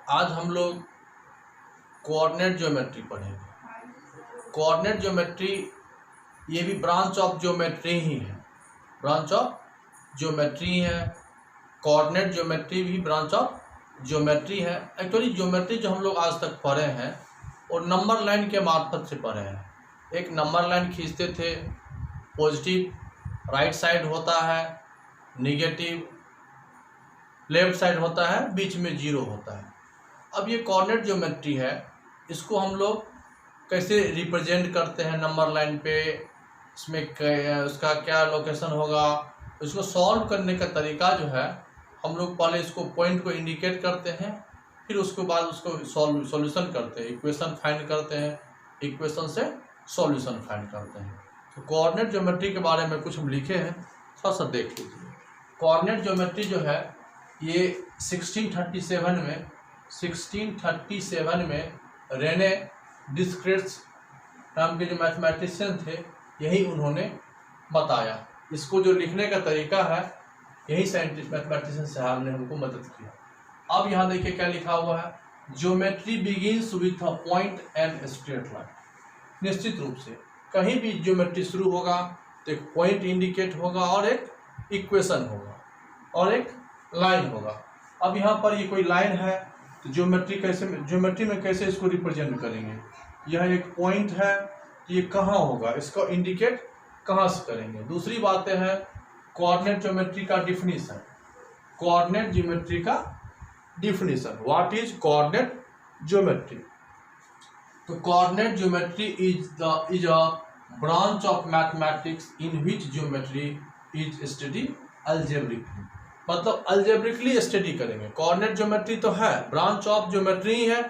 आज हम लोग कोऑर्डिनेट ज्योमेट्री पढ़ेंगे। कोऑर्डिनेट ज्योमेट्री ये भी ब्रांच ऑफ ज्योमेट्री ही है, ब्रांच ऑफ ज्योमेट्री है। कोऑर्डिनेट ज्योमेट्री भी ब्रांच ऑफ ज्योमेट्री है। एक्चुअली ज्योमेट्री जो हम लोग आज तक पढ़े हैं और नंबर लाइन के मार्फत से पढ़े हैं। एक नंबर लाइन खींचते थे, पॉजिटिव राइट साइड होता है, निगेटिव लेफ्ट साइड होता है, बीच में जीरो होता है। अब ये कोऑर्डिनेट ज्योमेट्री है, इसको हम लोग कैसे रिप्रेजेंट करते हैं नंबर लाइन पे, इसमें उसका क्या लोकेशन होगा, इसको सॉल्व करने का तरीका जो है, हम लोग पहले इसको पॉइंट को इंडिकेट करते हैं, फिर उसके बाद उसको सॉल्यूशन करते हैं, इक्वेशन फाइंड करते हैं, इक्वेशन से सॉल्यूशन फाइंड करते हैं। तो कोऑर्डिनेट ज्योमेट्री के बारे में कुछ हम लिखे हैं, थोड़ा सा देख लीजिए। कोऑर्डिनेट ज्योमेट्री जो है ये 1637 में रेने डिस्क्रेट्स नाम के जो मैथमेटिशियन थे, यही उन्होंने बताया। इसको जो लिखने का तरीका है, यही साइंटिस्ट मैथमेटिशियन साहब ने हमको मदद किया। अब यहाँ देखिए क्या लिखा हुआ है, geometry begins with a point and straight line. निश्चित रूप से कहीं भी ज्योमेट्री शुरू होगा तो एक पॉइंट इंडिकेट होगा और एक इक्वेशन होगा और एक लाइन होगा। अब यहाँ पर ये कोई लाइन है तो ज्योमेट्री में कैसे इसको रिप्रेजेंट करेंगे। यह एक पॉइंट है तो ये कहाँ होगा, इसको इंडिकेट कहाँ से करेंगे। दूसरी बातें हैं कोऑर्डिनेट ज्योमेट्री का डिफिनीशन। कोऑर्डिनेट ज्योमेट्री का definition, what is coordinate geometry. तो coordinate geometry is a branch of mathematics in which geometry is study algebraically. मतलब अलजेब्रिकली स्टडी करेंगे। कोऑर्डिनेट ज्योमेट्री तो है, ब्रांच ऑफ ज्योमेट्री ही है,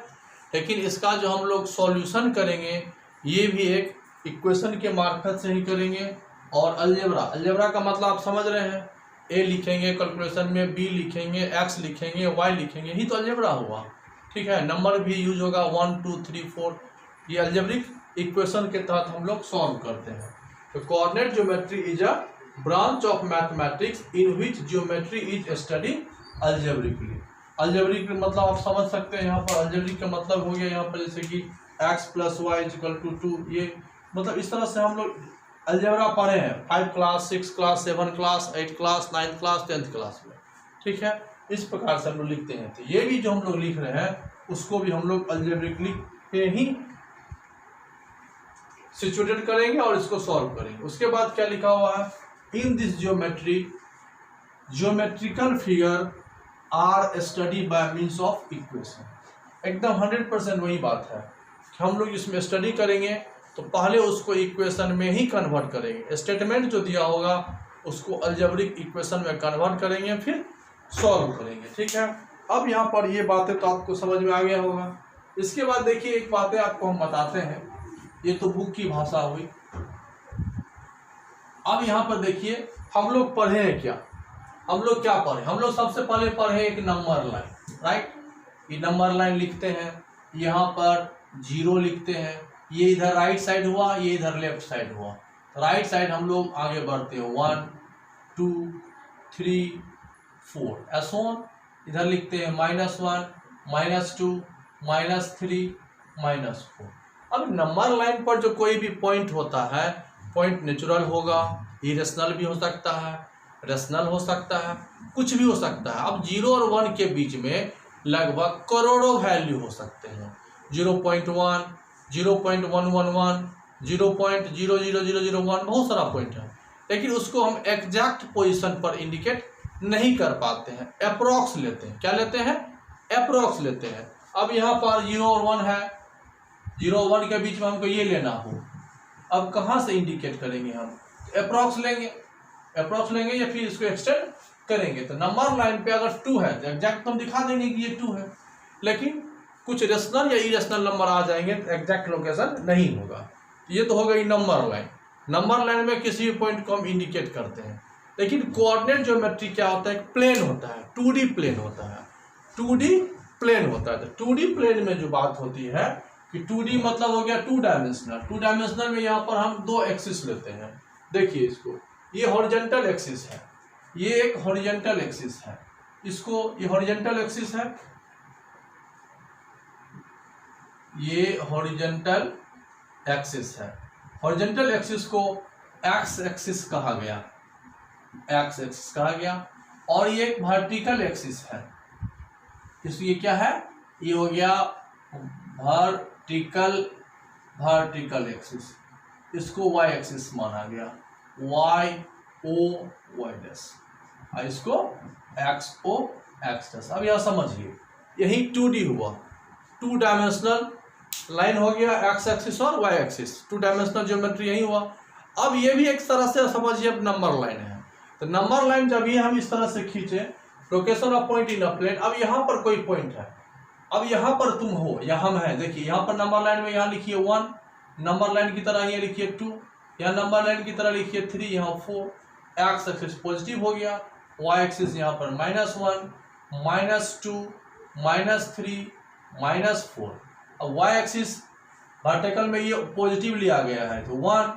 लेकिन इसका जो हम लोग सॉल्यूशन करेंगे ये भी एक इक्वेशन के मार्फत से ही करेंगे। और अलजेब्रा का मतलब आप समझ रहे हैं, ए लिखेंगे कैलकुलेशन में, बी लिखेंगे, एक्स लिखेंगे, वाई लिखेंगे, ही तो अलजेब्रा हुआ। ठीक है, नंबर भी यूज होगा 1 2 3 4, ये अलजेब्रिक इक्वेशन के तहत हम लोग सॉल्व करते हैं। तो coordinate geometry is a branch of mathematics in which geometry is study algebraically. Algebraic मतलब आप समझ सकते हैं, यहाँ पर अलजेब्रिक का मतलब हो गया यहाँ पर जैसे कि x + y = 2, ये मतलब इस तरह से हम लोग अलजेब्रा पढ़े हैं 5 class 6 class 7 class 8 class 9 class 10th class में। ठीक है, इस प्रकार से हम लोग लिखते हैं। तो ये भी जो हम लोग लिख रहे हैं उसको भी हम लोग अलजेब्रिकली पे ही सिचुएटेड करेंगे और इसको सॉल्व करेंगे। उसके बाद क्या लिखा हुआ है, in this geometry geometrical figure are study by means of equation. एकदम 100% वही बात है कि हम लोग इसमें स्टडी करेंगे तो पहले उसको इक्वेशन में ही कन्वर्ट करेंगे। स्टेटमेंट जो दिया होगा उसको अलजेब्रिक इक्वेशन में कन्वर्ट करेंगे, फिर सॉल्व करेंगे। ठीक है, अब यहाँ पर ये बातें तो आपको समझ में आ गया होगा। इसके बाद देखिए एक बातें आपको हम बताते हैं, ये तो बुक की भाषा हुई। अब यहाँ पर देखिए हम लोग पढ़े हैं क्या, हम लोग क्या पढ़े, हम लोग सबसे पहले पढ़े एक नंबर लाइन, राइट। ये नंबर लाइन लिखते हैं, यहाँ पर 0 लिखते हैं, ये इधर राइट साइड हुआ, ये इधर लेफ्ट साइड हुआ। राइट साइड हम लोग आगे बढ़ते हैं 1 2 3 4 ऐसा। इधर लिखते हैं -1 -2 -3 -4। अब नंबर लाइन पर जो कोई भी पॉइंट होता है, पॉइंट नेचुरल होगा, इरेशनल भी हो सकता है, रेशनल हो सकता है, कुछ भी हो सकता है। अब 0 और 1 के बीच में लगभग करोड़ों वैल्यू हो सकते हैं। 0.1 0.111 0.00001 बहुत सारा पॉइंट है, लेकिन उसको हम एग्जैक्ट पोजीशन पर इंडिकेट नहीं कर पाते हैं, अप्रोक्स लेते हैं। क्या लेते हैं, अप्रोक्स लेते हैं। अब यहाँ पर 0 और 1 है, 0 और 1 के बीच में हमको ये लेना हो, अब कहाँ से इंडिकेट करेंगे हम, अप्रोक्स लेंगे या फिर इसको एक्सटेंड करेंगे। तो नंबर लाइन पे अगर 2 है तो एग्जैक्ट तो हम दिखा देंगे कि ये 2 है, लेकिन कुछ रेशनल या इरेशनल नंबर आ जाएंगे तो एग्जैक्ट लोकेशन नहीं होगा। ये तो हो गई नंबर लाइन। नंबर लाइन में किसी भी पॉइंट को हम इंडिकेट करते हैं। लेकिन कोऑर्डिनेट ज्योमेट्री क्या होता है, प्लेन होता है, 2D प्लेन होता है, 2D प्लेन होता है। तो 2D प्लेन में जो बात होती है कि 2D मतलब हो गया 2 डायमेंशनल। 2 डायमेंशनल में यहाँ पर हम 2 एक्सिस लेते हैं। देखिए इसको, ये हॉरिजॉन्टल एक्सिस है, ये एक हॉरिजॉन्टल एक्सिस है, इसको ये हॉरिजॉन्टल एक्सिस है, ये हॉरिजॉन्टल एक्सिस है। हॉरिजॉन्टल एक्सिस को एक्स एक्सिस कहा गया, एक्स एक्सिस कहा गया। और ये एक वर्टिकल एक्सिस है, इसलिए क्या है, ये हो गया वर्टिकल एक्सिस। इसको वाई एक्सिस माना गया, वाई ओ वाई डैश, और इसको एक्स ओ एक्स डैश। अब यह समझिए, यही 2D हुआ, 2 डायमेंशनल लाइन हो गया, एक्स एक्सिस और वाई एक्सिस, 2 डायमेंशनल ज्योमेट्री यही हुआ। अब ये भी एक तरह से समझिए अब नंबर लाइन है। तो नंबर लाइन जब ये हम इस तरह से खींचे, location of point in a plane, अब यहाँ पर कोई पॉइंट है, अब यहाँ पर तुम हो या हम है, देखिए यहाँ पर नंबर लाइन में यहाँ लिखिए 1, नंबर लाइन की तरह ये लिखिए 2, यहाँ नंबर लाइन की तरह लिखिए 3, यहाँ 4। एक्स एक्सिस पॉजिटिव हो गया, वाई एक्सिस यहाँ पर -1, -2, -3, -4। अब वाई एक्सिस वर्टिकल में ये पॉजिटिव लिया गया है, तो 1,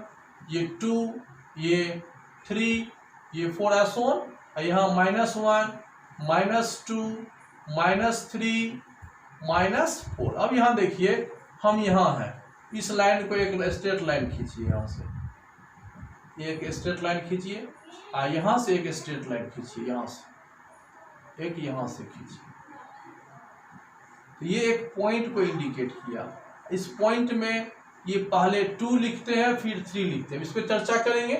ये 2, ये 3, ये 4 ऐसा, और यहाँ -1, -2, -3, -4। अब यहाँ देखिए हम यहाँ हैं, इस लाइन को एक स्ट्रेट लाइन खींचिए, यहाँ से एक स्ट्रेट लाइन खींचिए, और यहाँ से एक स्ट्रेट लाइन खींचिए, यहाँ से एक, यहाँ से खींचिए। तो ये एक पॉइंट को इंडिकेट किया। इस पॉइंट में ये पहले 2 लिखते हैं, फिर 3 लिखते हैं, इस पर चर्चा करेंगे।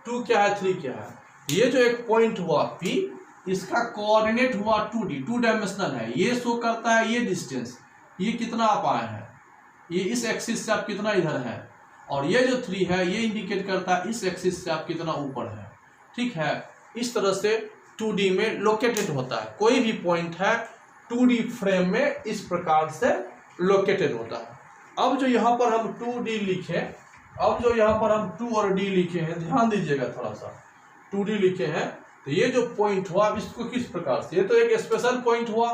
2 क्या है, 3 क्या है। ये जो एक पॉइंट हुआ P, इसका कोऑर्डिनेट हुआ 2D, 2 डायमेंशनल है। ये शो करता है ये डिस्टेंस, ये कितना आप आए हैं, ये इस एक्सिस से आप कितना इधर है, और ये जो 3 है ये इंडिकेट करता है इस एक्सिस से आप कितना ऊपर है। ठीक है, इस तरह से 2D में लोकेटेड होता है। कोई भी पॉइंट है 2D फ्रेम में इस प्रकार से लोकेटेड होता है। अब जो यहाँ पर हम 2D लिखे, अब जो यहाँ पर हम 2 और D लिखे हैं, ध्यान दीजिएगा थोड़ा सा, 2D लिखे हैं, तो ये जो पॉइंट हुआ इसको किस प्रकार से, ये तो एक स्पेशल पॉइंट हुआ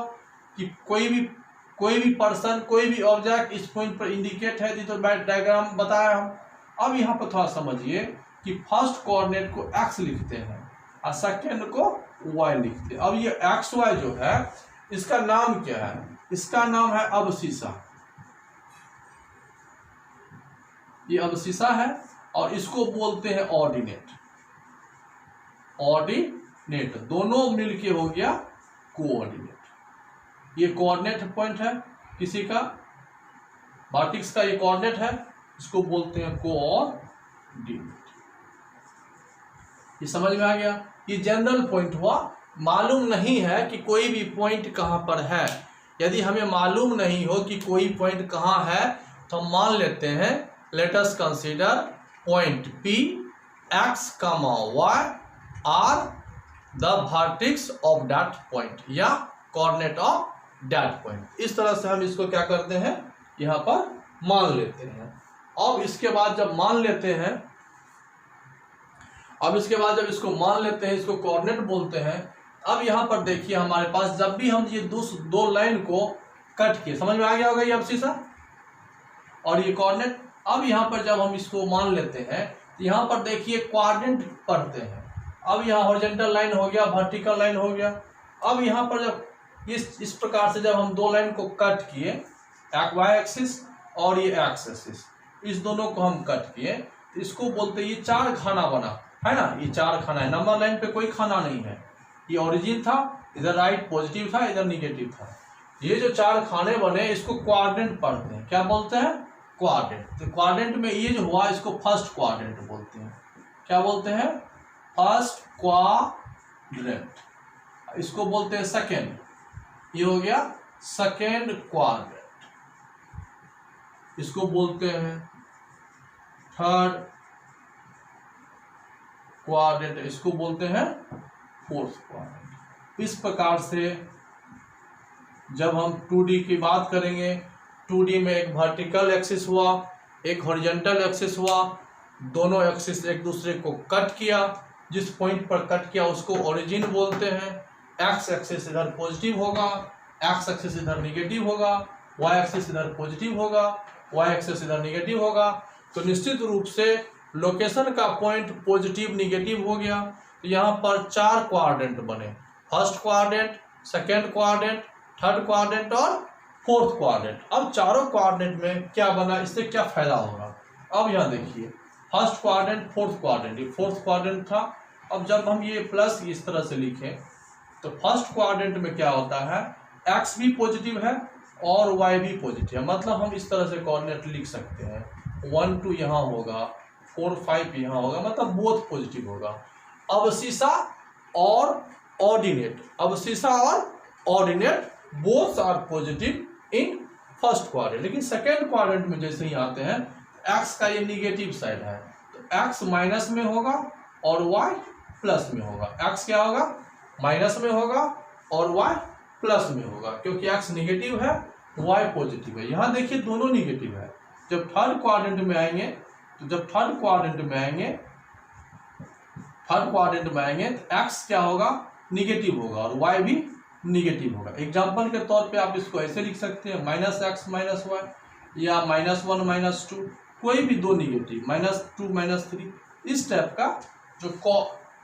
कि कोई भी पर्सन, कोई भी ऑब्जेक्ट इस पॉइंट पर इंडिकेट है, तो डायग्राम बताया हम। अब यहाँ पर थोड़ा समझिए कि फर्स्ट कोऑर्डिनेट को x लिखते हैं और सेकेंड को y लिखते हैं। अब ये एक्स वाई जो है इसका नाम क्या है, इसका नाम है अबसिसा, ये अबसिसा है, और इसको बोलते हैं ऑर्डिनेट। ऑर्डिनेट दोनों मिलके हो गया कोऑर्डिनेट। ये कोऑर्डिनेट पॉइंट है किसी का, वर्टेक्स का ये कोऑर्डिनेट है, इसको बोलते हैं कोऑर्डिनेट। ये समझ में आ गया। ये जनरल पॉइंट हुआ। मालूम नहीं है कि कोई भी पॉइंट कहां पर है, यदि हमें मालूम नहीं हो कि कोई पॉइंट कहां है, तो हम मान लेते हैं let us consider point P, x, y are the vertex of that point या कोऑर्डिनेट ऑफ दैट पॉइंट। इस तरह से हम इसको क्या करते हैं, यहाँ पर मान लेते हैं। अब इसके बाद जब मान लेते हैं, अब इसके बाद जब इसको मान लेते हैं, इसको कोऑर्डिनेट बोलते हैं। अब यहाँ पर देखिए हमारे पास जब भी हम ये दो लाइन को कट किए, समझ में आ गया होगा ये अबसिसा और ये कोऑर्डिनेट। अब यहाँ पर जब हम इसको मान लेते हैं, तो यहाँ पर देखिए कोऑर्डिनेट पढ़ते हैं। अब यहाँ हॉरिजॉन्टल लाइन हो गया, वर्टिकल लाइन हो गया। अब यहाँ पर जब इस प्रकार से जब हम दो लाइन को कट किए, एक वाई एक्सिस और ये एक्स एक्सिस, इस दोनों को हम कट किए, तो इसको बोलते हैं ये 4 खाना बना है ना, ये 4 खाना है। नंबर लाइन पे कोई खाना नहीं है, ये ओरिजिन था, इधर राइट पॉजिटिव था, इधर निगेटिव था। ये जो 4 खाने बने इसको क्वाड्रेंट पढ़ते हैं। क्या बोलते हैं, क्वाड्रेंट। तो क्वाड्रेंट में ये जो हुआ इसको फर्स्ट क्वाड्रेंट बोलते हैं। क्या बोलते हैं, फर्स्ट क्वाड्रेंट। इसको बोलते हैं सेकेंड, ये हो गया सेकेंड क्वाड्रेंट। इसको बोलते हैं थर्ड क्वाड्रेंट, इसको बोलते हैं फोर्थ क्वाड्रेंट। इस प्रकार से जब हम 2D की बात करेंगे, 2D में एक वर्टिकल एक्सिस हुआ, एक हॉरिजॉन्टल एक्सिस हुआ, दोनों एक्सिस एक दूसरे को कट किया। जिस पॉइंट पर कट किया उसको ओरिजिन बोलते हैं। एक्स एक्सिस इधर पॉजिटिव होगा, एक्स एक्सिस इधर निगेटिव होगा, वाई एक्सिस इधर पॉजिटिव होगा, वाई एक्सिस इधर निगेटिव होगा। तो निश्चित रूप से लोकेशन का पॉइंट पॉजिटिव निगेटिव हो गया। तो यहाँ पर 4 क्वाड्रेंट बने, first quadrant, second quadrant, third quadrant और फोर्थ क्वाड्रेंट। अब चारों क्वाड्रेंट में क्या बना, इससे क्या फायदा होगा। अब यहाँ देखिए फर्स्ट क्वाड्रेंट फोर्थ क्वाड्रेंट, ये फोर्थ क्वाड्रेंट था। अब जब हम ये प्लस इस तरह से लिखें तो फर्स्ट क्वाड्रेंट में क्या होता है, एक्स भी पॉजिटिव है और वाई भी पॉजिटिव है। मतलब हम इस तरह से कोऑर्डिनेट लिख सकते हैं 1 2 यहाँ होगा, 4 5 यहाँ होगा, मतलब बोथ पॉजिटिव होगा। अवशिषा और ऑर्डिनेट, अवशिषा और ordinate both are positive in first quadrant. लेकिन सेकेंड क्वाड्रेंट में जैसे ही आते हैं एक्स का ये निगेटिव साइड है तो एक्स माइनस में होगा और वाई प्लस में होगा। एक्स क्या होगा, माइनस में होगा और वाई प्लस में होगा, क्योंकि एक्स निगेटिव है वाई पॉजिटिव है। यहाँ देखिए दोनों निगेटिव है। जब थर्ड क्वाड्रेंट में आएंगे तो थर्ड क्वाड्रेंट में आएंगे तो एक्स क्या होगा, निगेटिव होगा और वाई भी निगेटिव होगा। एग्जाम्पल के तौर पे आप इसको ऐसे लिख सकते हैं -x - y या -1 - 2, कोई भी दो निगेटिव, -2 -3, इस टाइप का जो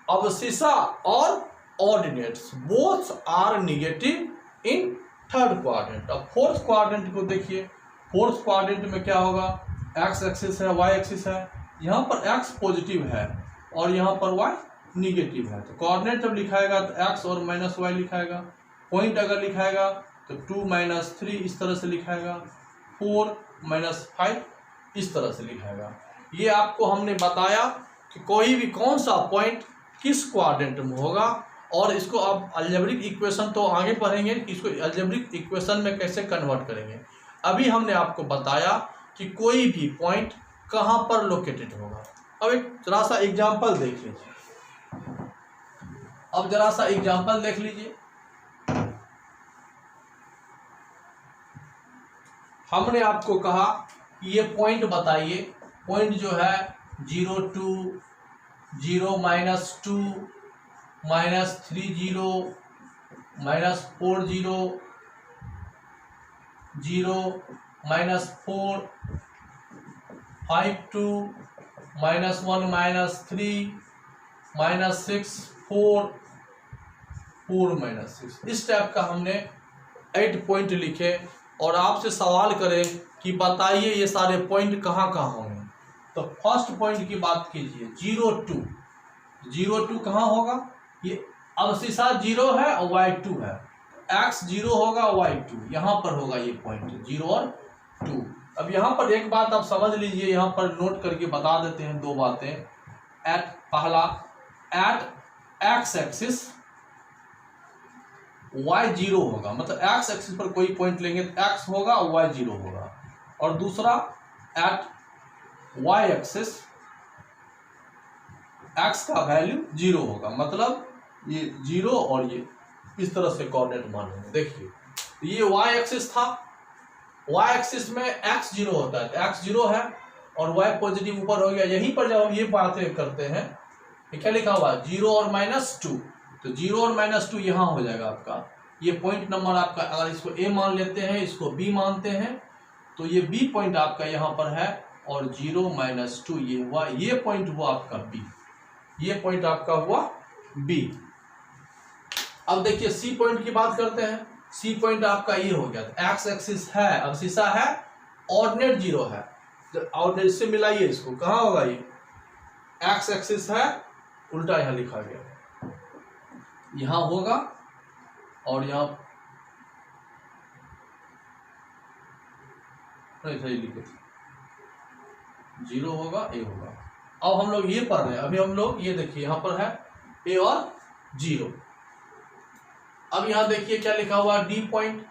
अवशिषा और ordinates both are negative in third quadrant. अब फोर्थ क्वाड्रेंट को देखिए, फोर्थ क्वाड्रेंट में क्या होगा, एक्स एक्सिस है वाई एक्सिस है, यहाँ पर एक्स पॉजिटिव है और यहाँ पर वाई निगेटिव है। तो कोऑर्डिनेट जब लिखाएगा तो एक्स और -y लिखाएगा, पॉइंट अगर लिखाएगा तो 2 - 3 इस तरह से लिखाएगा, 4 - 5 इस तरह से लिखाएगा। ये आपको हमने बताया कि कोई भी कौन सा पॉइंट किस क्वाड्रेंट में होगा, और इसको आप अलजेब्रिक इक्वेशन तो आगे पढ़ेंगे कि इसको अलजेब्रिक इक्वेशन में कैसे कन्वर्ट करेंगे। अभी हमने आपको बताया कि कोई भी पॉइंट कहाँ पर लोकेटेड होगा। अब एक जरा सा एग्जाम्पल देख लीजिए, अब जरा सा एग्जाम्पल देख लीजिए। हमने आपको कहा कि ये पॉइंट बताइए, पॉइंट जो है 0 2 0 -2 -3 0 -4 0 0 -4 5 2 -1 -3 -6 4 4 -6, इस टाइप का हमने 8 पॉइंट लिखे और आपसे सवाल करें कि बताइए ये सारे पॉइंट कहाँ कहाँ होंगे। तो फर्स्ट पॉइंट की बात कीजिए 0 2, 0 2 कहाँ होगा, ये अवशिषा 0 है और y 2 है, x 0 होगा y 2, यहाँ पर होगा ये पॉइंट 0 और 2। अब यहाँ पर एक बात आप समझ लीजिए, यहाँ पर नोट करके बता देते हैं दो बातें। पहला, एट x एक्सिस y 0 होगा, मतलब x एक्सिस पर कोई पॉइंट लेंगे तो x होगा और y 0 होगा। और दूसरा, एट y एक्सिस x का वैल्यू 0 होगा, मतलब ये 0 और ये इस तरह से कोऑर्डिनेट मानेंगे। देखिए ये y एक्सिस था, y एक्सिस में x 0 होता है तो x 0 है और y पॉजिटिव ऊपर हो गया। यहीं पर जब हम ये बातें करते हैं, ये क्या लिखा हुआ है 0 और -2, तो 0 और -2 यहाँ हो जाएगा आपका। ये पॉइंट नंबर आपका, अगर इसको a मान लेते हैं, इसको b मानते हैं, तो ये b पॉइंट आपका यहाँ पर है और 0 -2 ये हुआ, ये पॉइंट हुआ आपका b, ये पॉइंट आपका हुआ b। अब देखिए c पॉइंट की बात करते हैं। c पॉइंट आपका ये हो गया, एक्स एक्सिस है, अवशिषा है, ऑर्डिनेट 0 है, ऑर्डिनेट से मिलाइए इसको, कहाँ होगा ये, एक्स एक्सिस है, उल्टा यहाँ लिखा गया, यहाँ होगा और यहाँ सही लिखे 0 होगा, a होगा। अब हम लोग ये पढ़ रहे हैं, अभी हम लोग ये देखिए यहाँ पर है a और 0। अब यहाँ देखिए क्या लिखा हुआ है, d पॉइंट,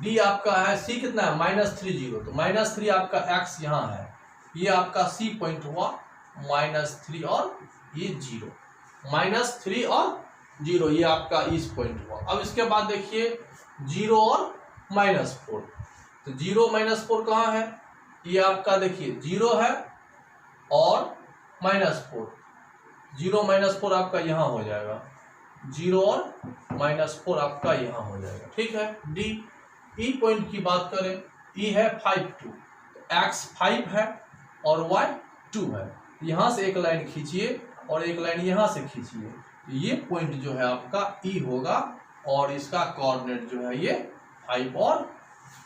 d आपका है, c कितना है -3 0, तो -3 आपका x यहाँ है, ये आपका c पॉइंट हुआ -3 और ये 0, -3 और 0 ये आपका इस पॉइंट हुआ। अब इसके बाद देखिए 0 और -4, तो 0 -4 कहाँ है, ये आपका देखिए 0 है और -4, 0 -4 आपका यहाँ हो जाएगा, 0 और -4 आपका यहाँ हो जाएगा, ठीक है। डी ई पॉइंट की बात करें, ई है 5 2, एक्स 5 है और y 2 है, यहाँ से एक लाइन खींचिए और एक लाइन यहाँ से खींचिए, ये पॉइंट जो है आपका ई होगा और इसका कोऑर्डिनेट जो है ये 5 और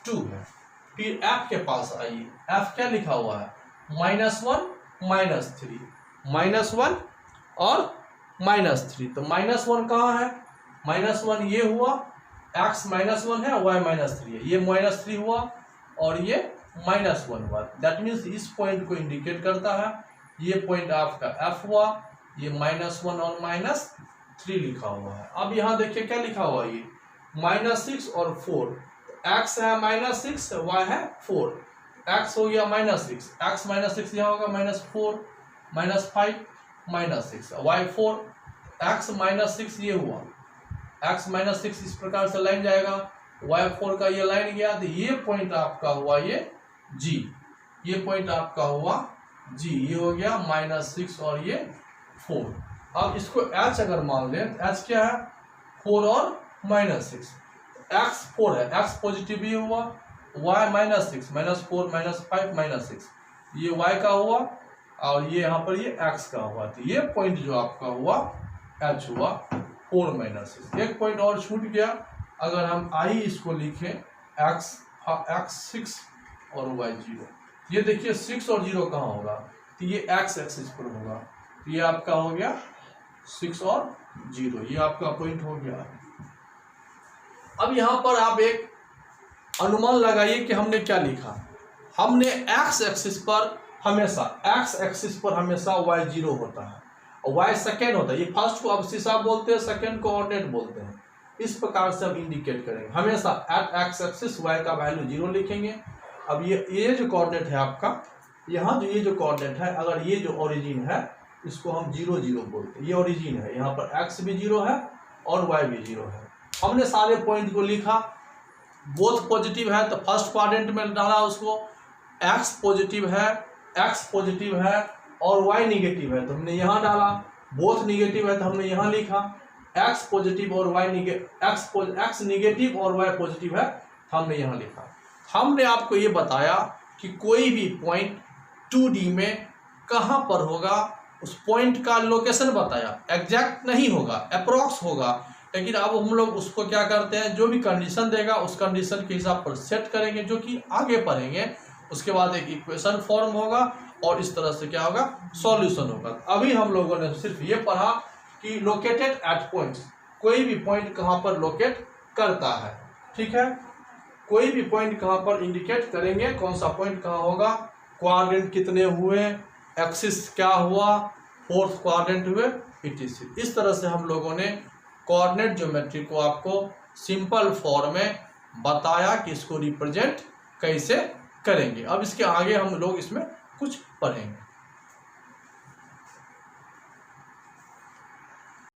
2 है। फिर f के पास आइए, f क्या लिखा हुआ है, -1 -3, -1 और -3। तो -1 कहाँ है, -1 ये हुआ, x -1 है, y -3 है, ये -3 हुआ और ये -1 हुआ। दैट मीन्स इस पॉइंट को इंडिकेट करता है, ये पॉइंट आपका f हुआ, ये -1 और -3 लिखा हुआ है। अब यहाँ देखिए क्या लिखा हुआ है, ये -6 और 4, x है -6, y है 4, x हो गया -6, x -6 यहाँ होगा -4 -5 -6, y 4, x -6 ये हुआ, x -6 इस प्रकार से लाइन जाएगा, y4 का ये लाइन गया, तो ये पॉइंट आपका हुआ ये G, ये पॉइंट आपका हुआ G, ये हो गया -6 और ये 4। अब इसको h अगर मान लें तो h क्या है, 4 और -6, x 4 है, x पॉजिटिव ये हुआ, y -6 -4 -5 -6, ये y का हुआ और ये यहाँ पर ये x का हुआ। तो ये पॉइंट जो आपका हुआ h हुआ 4 -6। एक पॉइंट और छूट गया, अगर हम i इसको लिखें x 6 और y 0, ये देखिए 6 और 0 कहाँ होगा, तो ये x एक्सिस पर होगा, तो ये आपका हो गया 6 और 0, ये आपका पॉइंट हो गया। अब यहाँ पर आप एक अनुमान लगाइए कि हमने क्या लिखा, हमने x एक्सिस पर हमेशा y 0 होता है और y सेकेंड होता है, ये फर्स्ट को अब्सिसा बोलते हैं, सेकेंड को कोऑर्डिनेट बोलते हैं। इस प्रकार से हम इंडिकेट करेंगे, हमेशा एट x एक्सिस y का वैल्यू 0 लिखेंगे। अब ये जो कोऑर्डिनेट है आपका, यहाँ जो ये जो कोऑर्डिनेट है, अगर ये जो ओरिजिन है इसको हम 0 0 बोलते हैं, ये ओरिजिन है, यहाँ पर x भी 0 है और y भी 0 है। हमने सारे पॉइंट को लिखा, बोथ पॉजिटिव है तो फर्स्ट क्वाड्रेंट में डाला उसको, x पॉजिटिव है और y निगेटिव है तो हमने यहाँ डाला, बोथ निगेटिव है तो हमने यहाँ लिखा, x पॉजिटिव और y x निगेटिव और y पॉजिटिव है तो हमने यहाँ लिखा। हमने आपको ये बताया कि कोई भी पॉइंट 2D में कहाँ पर होगा, उस पॉइंट का लोकेशन बताया, एग्जैक्ट नहीं होगा, अप्रोक्स होगा, लेकिन अब हम लोग उसको क्या करते हैं, जो भी कंडीशन देगा उस कंडीशन के हिसाब पर सेट करेंगे, जो कि आगे पढ़ेंगे। उसके बाद एक इक्वेशन फॉर्म होगा और इस तरह से क्या होगा, सॉल्यूशन होगा। अभी हम लोगों ने सिर्फ ये पढ़ा कि लोकेटेड एट पॉइंट्स, कोई भी पॉइंट कहाँ पर लोकेट करता है, ठीक है, कोई भी पॉइंट कहाँ पर इंडिकेट करेंगे, कौन सा पॉइंट कहाँ होगा, क्वाड्रेंट कितने हुए, एक्सिस क्या हुआ, फोर्थ क्वाड्रेंट हुए, etc। इस तरह से हम लोगों ने कोऑर्डिनेट ज्योमेट्री को आपको सिंपल फॉर्म में बताया कि इसको रिप्रेजेंट कैसे करेंगे। अब इसके आगे हम लोग इसमें कुछ पढ़ेंगे।